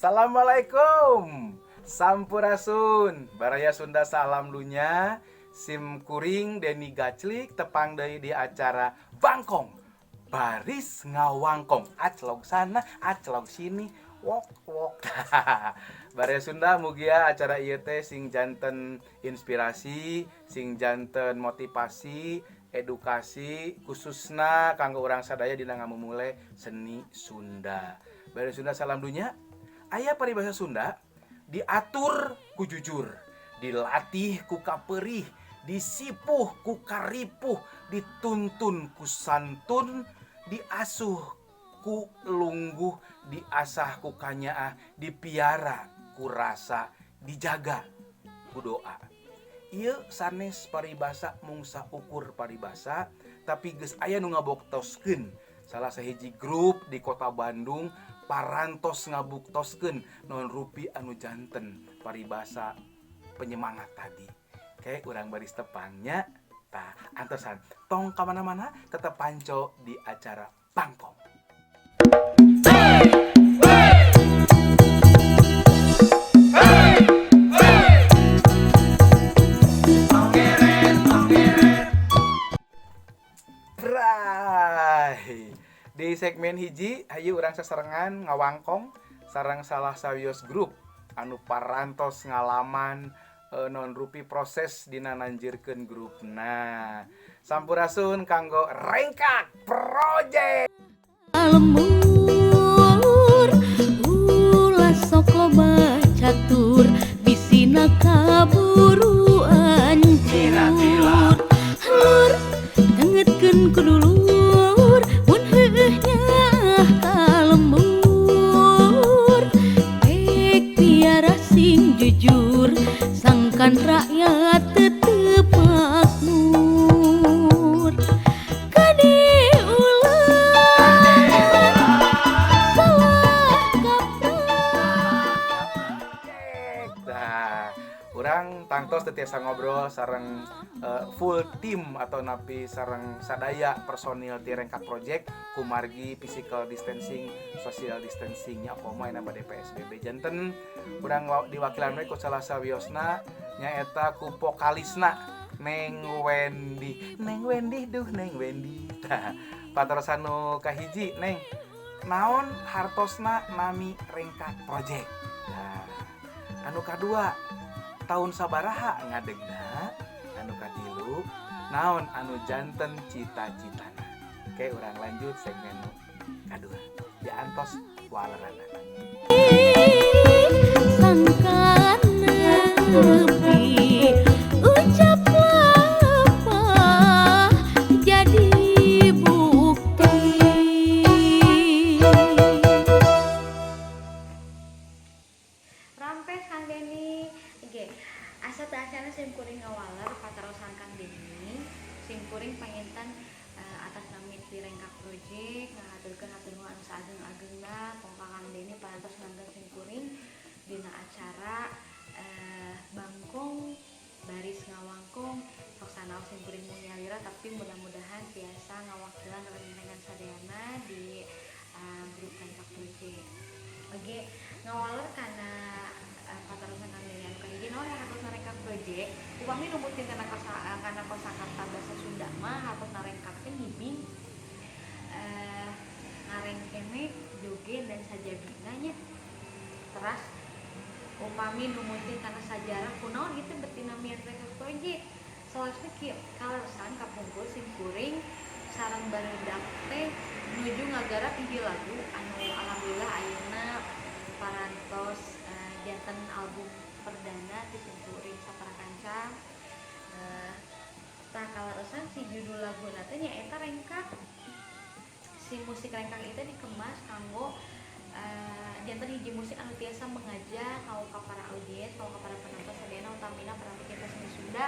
Assalamualaikum. Sampurasun. Baraya Sunda salam lunya. Sim kuring Deni Gaclik tepang deui di acara Bangkong. Baris ngawangkong. Aclog sana, aclog sini. Wok wok. Baraya Sunda mugia acara ieu teh sing janten inspirasi, sing janten motivasi, edukasi khususna kanggo urang sadaya dina ngamumule seni Sunda. Baraya Sunda salam dunya. Aya paribasa Sunda diatur ku jujur, dilatih ku kaperih, disipuh ku karipuh, dituntun ku santun, diasuh ku lungguh, diasah ku kanyaah, dipiara ku rasa, dijaga ku doa. Ieu sanes paribasa mungsa ukur paribasa, tapi geus aya nu ngaboktoskeun salah sahiji grup di kota Bandung parantos ngabuktoskeun non rupi anu janten paribasa penyemangat tadi. Kayak urang baris tepangnya tah antosan tong ka mana-mana tetep panco di acara Bangkong. Di segmen hiji hayu urang sasarengan ngawangkong sareng salah sawios grup anu parantos ngalaman non rupi proses dina nanjirkeun grupna. Sampurasun kanggo Rengkak Project. Lemur ulah sok loba catur bisina kaburu ancur lur dengetkeun ku dulur mun heuhnya kalembur pek piara sing jujur sangkan rakyat tetep makmur kade Urang tangtos tetiasa ngobrol sareng full tim atau napi sareng sadaya personil ti Rengkak Project kumargi physical distancing, social distancing nya apa na bade PSBB janten urang diwakilan we ku salah sawiosna nyaeta ku vokalisna Neng Wendy. Neng Wendy duh Neng Wendy. Tah patrosan nu kahiji Neng naon hartosna nami Rengkak Project. Nah anu kadua tahun sabaraha ngadegna, anu katilu naon anu janten cita-citana. Oke urang lanjut segmen kadua diantos walerana. Sangkan nepi ucap lepah jadi bukti. Rampes Kang Deni. Oke. Asa teu acana sim kuring ngawaler patarosan Kang Deni. Sim kuring panginten atas nama ti Rengkak Project ngahaturkeun hatur nuhun anu saageng-agengna tong Kang Deni parantos nganggeun sim kuring dina acara Bangkong Baris Ngawangkong sok sanaos sim kuring mulyalira tapi mudah-mudahan tiasa ngawakilan rerengan sadayana di grup Rengkak Project. Oke, ngawaler kana patarosan Kang Deni anu kahiji naon hartosna Rengkak Project upami numutkeun kana kosakata basa Sunda mah hartosna Rengkak teh ngibing ngarengkene joget dan sajabina nya. Teras upami numutkeun kana sajarah kunaon kitu beuti namian Rengkak Project. Salasna kieu kaleresan kapungkur sim kuring sareng barudak teh nuju ngagarap hiji lagu anu alhamdulillah ayeuna parantos janten album perdana ti sim kuring saparakanca. Tah kaleresan si judul laguna teh nyaeta Rengkak. Si musik Rengkak itu dikemas kanggo janten hiji musik anu tiasa mengajak ka para audiens, ka para penonton sadayana utamina para pecinta seni Sunda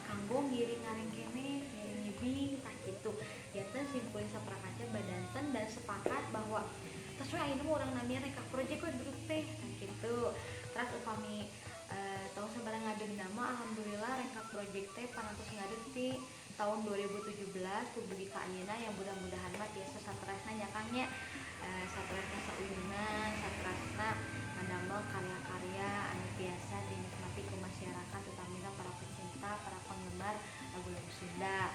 kanggo ngiring ngarengkene, ngiring ngibing tah kitu. Janten sim kuring saparakanca badanten dan sepakat bahwa tos we ayeuna urang nami Rengkak Project we grup teh tah kitu. Terus upami tahun sabaraha ngadeg nama alhamdulillah Rengkak Project teh parantos ngadeg ti tahun 2017 publik ka ayeuna yang mudah-mudahan mah tiasa saterasna nya Kang nya saterasna sauyunan saterasna ngadamba biasa dinikmati ke masyarakat utamina para pecinta para penggemar lagu-lagu Sunda.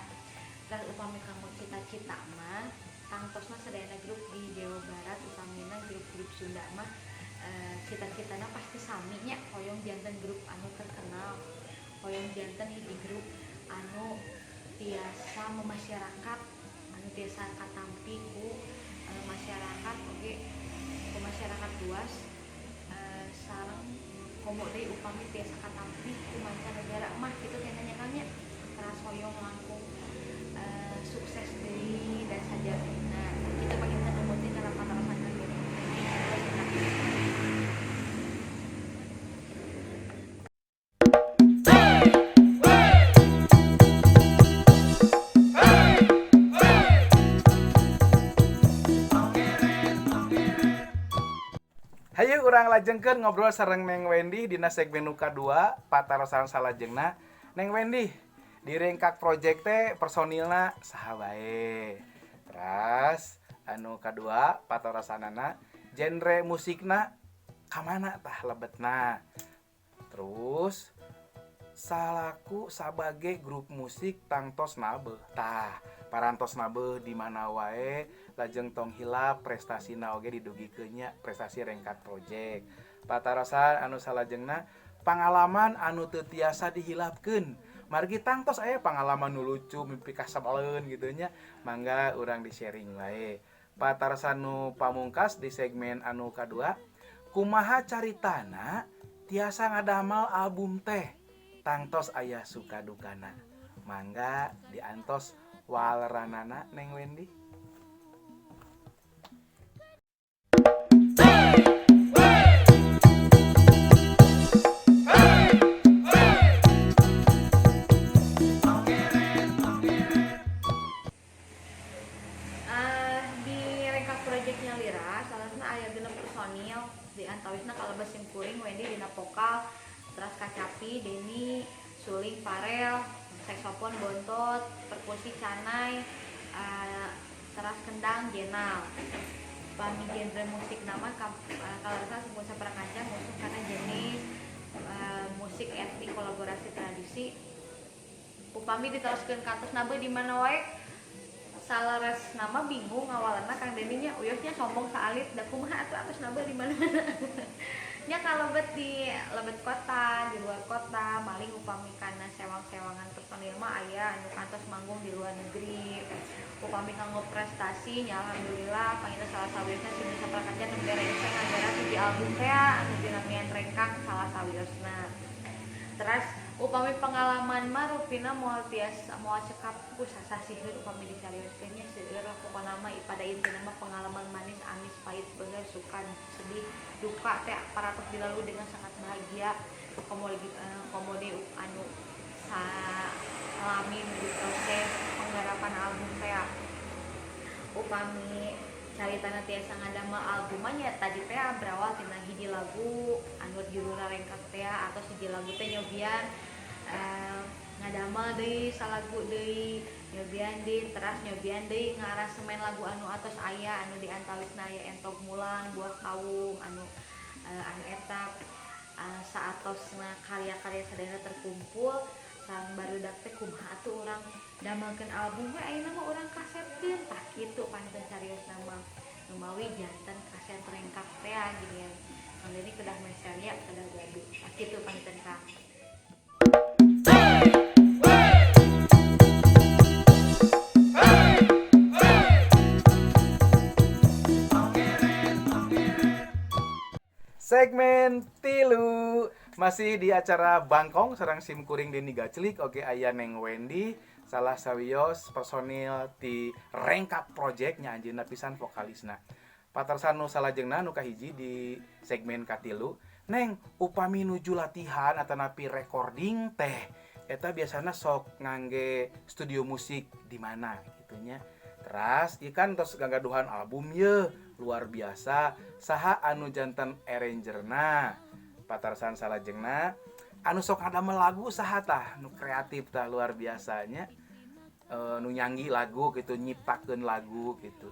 Terus upami kamu cita-cita mah tangtosna sadayana grup di Jawa Barat utamina grup-grup Sunda mah cita-citana pasti sami nya hoyong janten grup anu terkenal, hoyong janten hiji grup anu tiasa memasyarakat, anu tiasa katampi ku masyarakat oge ku masyarakat luas sareng komo deui upami tiasa katampi ku mancanegara mah kitu teh nya teras hoyong langkung sukses deui dan sajadina kita pengen nemutin kana patarasan deui. Hayu urang lajengkeun ngobrol sareng Neng Wendy dina segmen nu kadua patarosan salajengna. Neng Wendy, di Rengkak Project teh personilna saha bae. Terus anu kadua patarosanana genre musikna kamana tah lebetna. Terus salaku sebagai grup musik tangtos nabeh tah parantos nabeh di mana wae lajeng tong hilap prestasina oge didugikeun nya prestasi Rengkak Project. Patarosan anu salajengna pangalaman anu teu tiasa dihilapkeun. Margi tangtos aya pangalaman nu lucu mimpi kasabaleun gitu nya. Mangga urang di-sharing wae. Patarosan nu pamungkas di segmen anu kadua, kumaha caritana tiasa ngadamel album teh. Tangtos aya suka dukana. Mangga diantos waleranana Neng Wendy. Di Rengkak Projectnya Lira salasna aya 6 personil di antawisna kalebet simkuring Wendy dina vokal, terus Kacapi, Denny, Suling, Farel, saksofon Bontot, perkusi Canai, teras kendang Jenal. Pami genre musik nama kalarsa sempun saprakancang musik karena jenis musik etnik kolaborasi tradisi. Upami diteruskeun ka atos nabe di mana wae salares nama bingung awalna Kang Denny nya uyosnya sombong saalit da kumaha atuh atos nabe di mana-mana. Nya kalebet di lebet kota, di luar kota, maling upami kana sewang-sewangan personil mah aya anu kantos manggung di luar negeri. Upami kanggo prestasi nya alhamdulillah pangina salah sawiosna sing bisa prakarja nu berengseng ngagara hiji album teh anu dinamian Rengkak salah sawiosna. Terus upami pengalaman mah rupina moal tiasa moal cekap ku sasasihkeun upami dicarioskeun nya seueur pokona mah pada intina mah pengalaman manis amis pahit bener suka sedih duka teh paratos dilalui dengan sangat bahagia komode anu salami di proses penggarapan album teh upami caritana tiasa ngadamel albumnya tadi teh berawal tina hiji lagu anu judulna Rengkak teh atau hiji lagu teh nyobian ngadamel deui salagu deui nyobian deui teras nyobian deui ngarasemen lagu anu atos aya anu diantawisna aya Entog Mulang Buah Kawung anu eta saatosna karya-karya sadayana terkumpul sareng barudak teh kumaha atuh urang damelkeun album we ayeuna mah urang kasetkeun tah kitu pancen cariosna mah numawi janten kaset Rengkak teh ginian Kang Denny kedah mesernya kedah gaduh tah kitu pancen Kang. Segmen tilu masih di acara Bangkong sareng simkuring Denny Gaclik oge aya Neng Wendy salah sawios personil di Rengkak Project nya anjeunna pisan vokalisna. Patarsan nu salajengna nu kahiji di segmen katilu, Neng upami nuju latihan atanapi recording teh eta biasana sok ngangge studio musik di mana gitu nya. Teras ikan tos ganggaduhan album ye luar biasa saha anu janten arrangerna patarsan salajengna anu sok ngadamel lagu saha tah nu kreatif tah luar biasanya nu nyanyi lagu gitu nyiptakeun lagu gitu.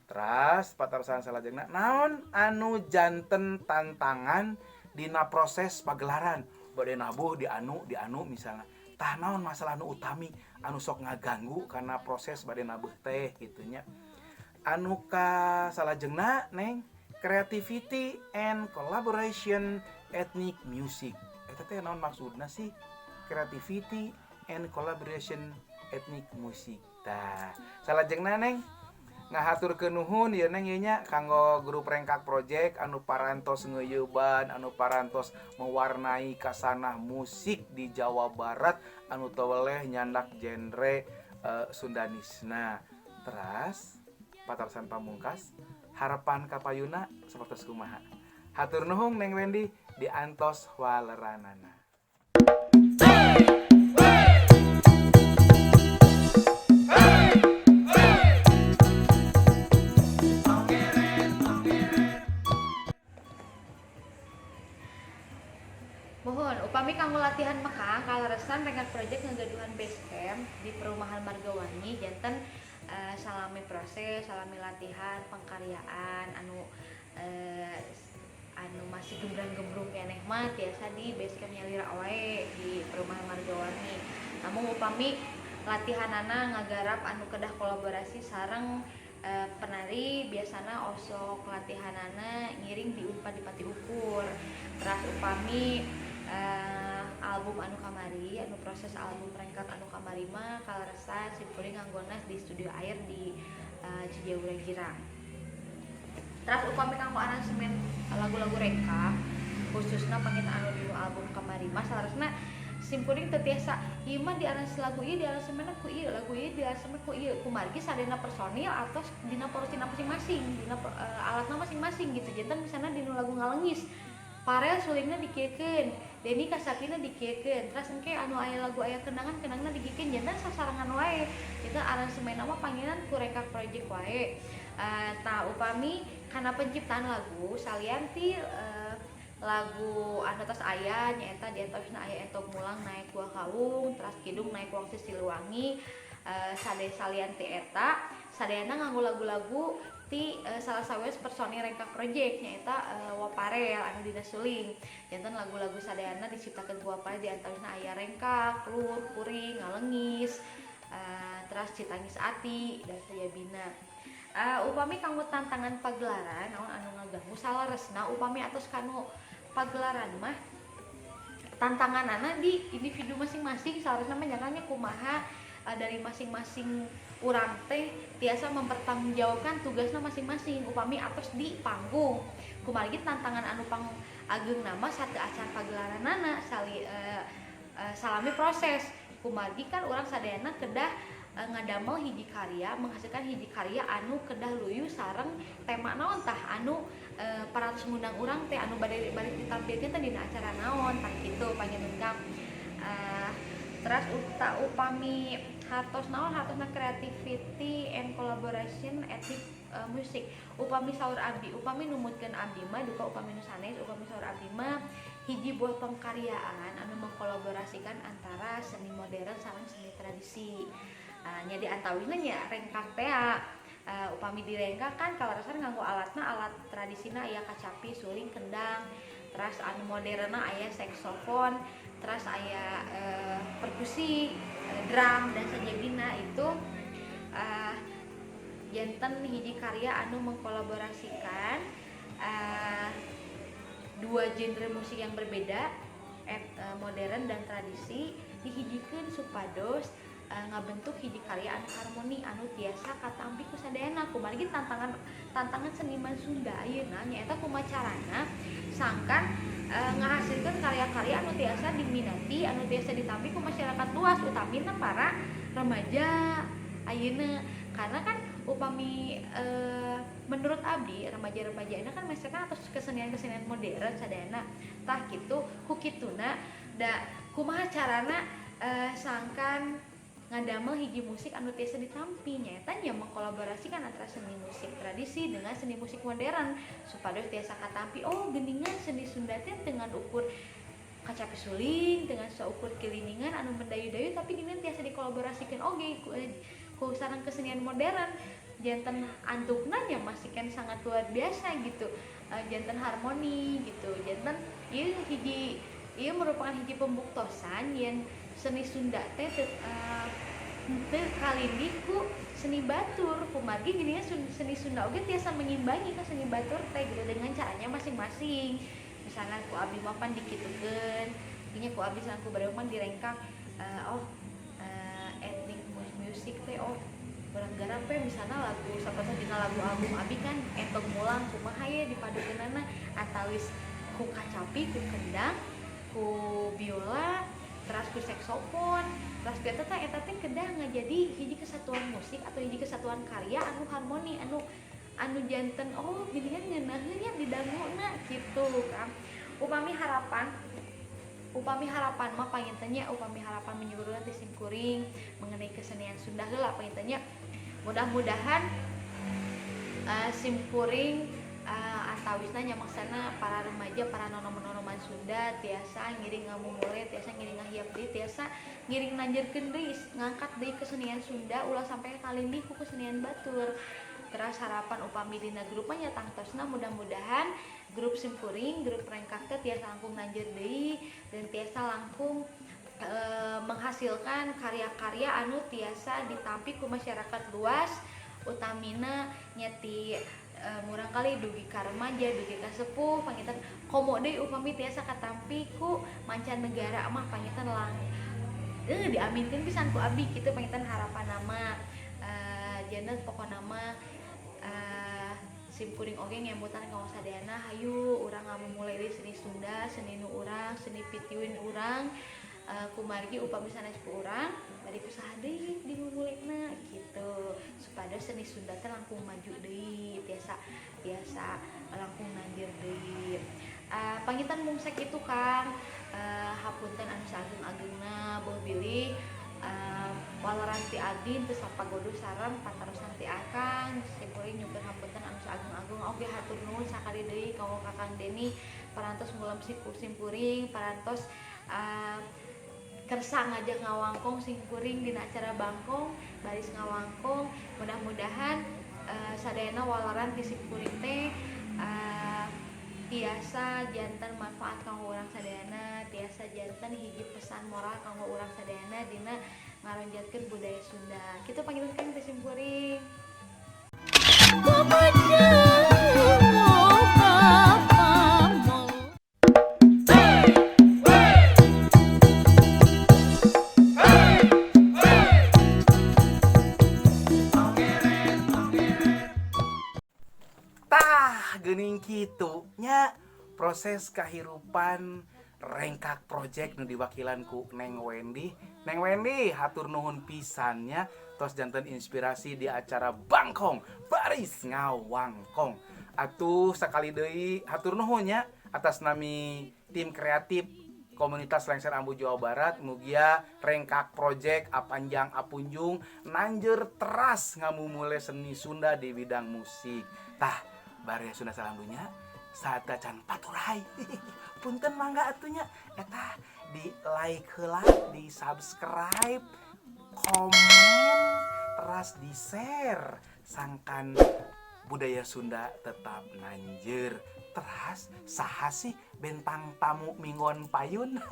Teras patarsan salajengna naon anu janten tantangan dina proses pagelaran bade nabuh di anu misalnya tah naon masalah anu utami anu sok ngaganggu karena proses bade nabuh teh gitunya. Anu ka salajengna neng creativity and collaboration ethnic music. Eta teh naon maksudna sih creativity and collaboration ethnic music. Tah salajengna neng ngahaturkeun nuhun ieu neng nya kanggo grup Rengkak Project anu parantos ngeuyeban anu parantos mewarnai kasanah musik di Jawa Barat anu teweleh nyandak genre Sundanisna. Teras patarsan pamungkas harapan kapayuna sapertos kumaha. Hatur nuhun Neng Wendy diantos waleranana. Mohon upami kanggo latihan maka kaleresan Rengkak Project ngagaduhan base camp di perumahan Margawangi janten salami proses, salami latihan pengkaryaan anu masih gembrang-gembrung keneh mah tiasa di base camp Nyalira wae di perumahan Margawangi. Namun upami latihanana ngagarap anu kedah kolaborasi sareng penari biasana osok latihanana ngiring di Unpad di Pati Ukur. Teras upami album anu kamari anu proses album Rengkak anu kamari mah kaleresan simkuring nganggona di studio air di Cijaurang Girang. Terus upami kanggo aransemen lagu-lagu Rengkak khususna panginten anu di album kamari mah salaresna simkuring teu tiasa ieu mah di aransemen lagu ieu di aransemen ku ieu lagu ieu di aransemen ku ieu kumargi sadena personil atau dina porosina masing-masing dina alatna masing-masing gitu. Janten misalna dina lagu ngalengis Parel sulingna dikiekeun, Deni kasapina dikiekeun, terus engke anu aya lagu aya kenangan-kenangna dikiekeun jantan sasarangan wae. Kita aransemen nama panggilan ku Rengkak Project wae. Tah upami kana penciptaan lagu salianti lagu anu tos aya nyaeta di antosna aya Entok Mulang naik Gua Kaung, Teras Kidung naik Wangsi Siliwangi, sade salianti eta sadayana nganggo lagu-lagu ti salah sawes personil Rengkak Project nyaeta Waparel anu dina suling. Janten lagu-lagu sadayana diciptakeun ku Waparel di antarana aya Rengkak, Lur, Kuring, Ngalengis, teras Citangis Ati dan Sayabina. Upami kanggo tantangan pagelaran naon anu ngaganggu salaresna upami atos kanu pagelaran mah tantanganana di individu masing-masing salaresna mah nyangkanya kumaha dari masing-masing urang teh tiasa mempertanggungjawabkan tugasna masing-masing upami atos di panggung kumargi tantangan anu pang ageng nama satu acara pagelaranana salami proses kumargi kan urang sadayana kedah ngadamel hiji karya menghasilkan hiji karya anu kedah luyu sareng tema naon tah anu paratos ngundang urang teh anu bade ditampilkeun teh dina acara naon tah kitu panjenengan terus upami hartos naon hartosna creativity and collaboration ethnic music upami saur abdi upami numutkeun abdi mah duka upami nu sanes upami saur abdi mah hiji buah pengkaryaan anu mengkolaborasikan antara seni modern sareng seni tradisi. Nya di antawina nya Rengkak teh upami di Rengkak kan kaleresan nganggo alatna alat tradisina aya kacapi, suling, kendang, terus anu modernna aya saksofon, terus aya perkusi, drum dan sajabina itu janten hiji karya anu mengkolaborasikan dua genre musik yang berbeda modern dan tradisi dihijikeun supados ngabentuk hiji karya anu harmoni anu tiasa katampi ku sadayana kumargi tantangan seniman Sunda ayeuna nyaeta kumaha carana sangkan ngahasilkeun karya-karya anu tiasa diminati anu tiasa ditampi ku masyarakat luas utamina para remaja ayeuna karena kan upami menurut abdi remaja-remaja ini kan masyarakat atau kesenian-kesenian modern sadayana tah kitu ku kituna da kumaha carana sangkan ngadamel hiji musik anu tiasa ditampi nyaeta nya mengkolaborasikan antara seni musik tradisi dengan seni musik modern supados tiasa katampi oh geuningan seni Sunda teh dengan ukur kacapi suling dengan seukur kiliningan anu mendayu-dayu tapi geuningan tiasa dikolaborasikeun oge ku sareng kesenian modern janten antukna nya masih kan sangat luar biasa gitu janten harmoni gitu janten Ieu merupakan hiji pembuktosan yang seni Sunda teh teu kalindih ku seni batur. Kumargi gini seni Sunda oge tiasa mengimbangi ka seni batur teh gitu dengan caranya masing-masing. Misalnya ku abdi mah pan dikitukeun, dinya ku abdi sareng ku bareung mah direngkak etnik musik teh urang garap teh misalnya lagu saperti dina lagu album abi kan entong mulang kumaha ye dipadukeunana atawis ku kacapi ku kendang ku biola teras ku saksofon teras eta teh kedah ngajadi hiji kesatuan musik atau hiji kesatuan karya anu harmoni anu janten ginian ngeunaheun nya didanguna kitu kan. Upami harapan mah pangintennya upami harapan menyuruh ti simkuring mengenai kesenian Sunda heula pangintennya mudah-mudahan simkuring antawisna nyamaksana para remaja para nonom-nonoman Sunda tiasa ngiring ngamumule tiasa ngiring ngahiap deui tiasa ngiring nanjeurkeun deui ngangkat deui kesenian Sunda ulah sampai kalindih ku kesenian batur. Terus harapan upami dina grup nya tangtosna mudah-mudahan grup simkuring grup rengkak teh tiasa langkung nanjeur deui dan tiasa langkung menghasilkan karya-karya anu tiasa ditampi ku masyarakat luas utamina nyeti murang kali dugi ka remaja dugi ka sepuh pangitan komo deui upami tiasa katampi ku mancanegara mah pangitan diaminkeun pisan ku abdi kitu pangitan harapan nama jeuneuh pokona mah simkuring oge ngemutan ka sadayana hayu urang ngamumule deui seni Sunda seni nu urang seni pitiwin urang kumargi upami sanes ku urang bari kusaha deui dimumulena kitu supados seni Sunda teh langkung maju deui tiasa langkung nanjeur deui. Pangitan mungsek itu Kang hapunten anu saageng-agengna boh bilih walaranti adin teu sapagodo sareng patarosan ti akang simkuring nyukeun hapunten anu saageng-agung oge hatur nuhun sakali deui ka Kakang Deni parantos ngulam simkuring parantos kersa ngajak ngawangkong simkuring dina acara bangkong baris ngawangkong mudah-mudahan sadayana walaran ti simkuring teh tiasa janten manfaat kanggo urang sadayana tiasa janten hiji pesan moral kanggo urang sadayana dina ngaronjatkeun budaya Sunda kitu panggilkeun Kang ti simkuring. Geuning kitu nya proses kahirupan rengkak project nu diwakilan ku Neng Wendy. Neng Wendy hatur nuhun pisannya tos janten inspirasi di acara Bangkong Baris Ngawangkong. Atuh sakali deui hatur nuhun nya atas nami tim kreatif komunitas Lengser Ambu Jawa Barat mugia rengkak project apanjang apunjung nanjeur teras ngamumule seni Sunda di bidang musik. Tah bari Sunda salam dunya saat can paturai punten mangga atunya eta di like heula di subscribe komen teras di share sangkan budaya Sunda tetap nanjeur teras saha sih bentang tamu minggon payun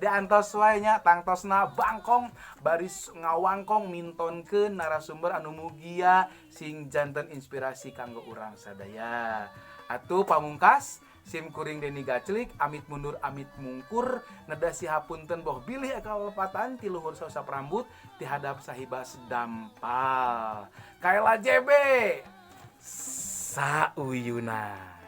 diantos wae nya tangtosna Bangkong Baris Ngawangkong mintonkeun narasumber anu mugia sing janten inspirasi kanggo urang sadaya. Atuh pamungkas simkuring Deni Gaclik amit mundur amit mungkur nedasi hapunten boh bilih kalepatan ti luhur sausap rambut ti hadap sahibas dampal kaela JB sauyuna.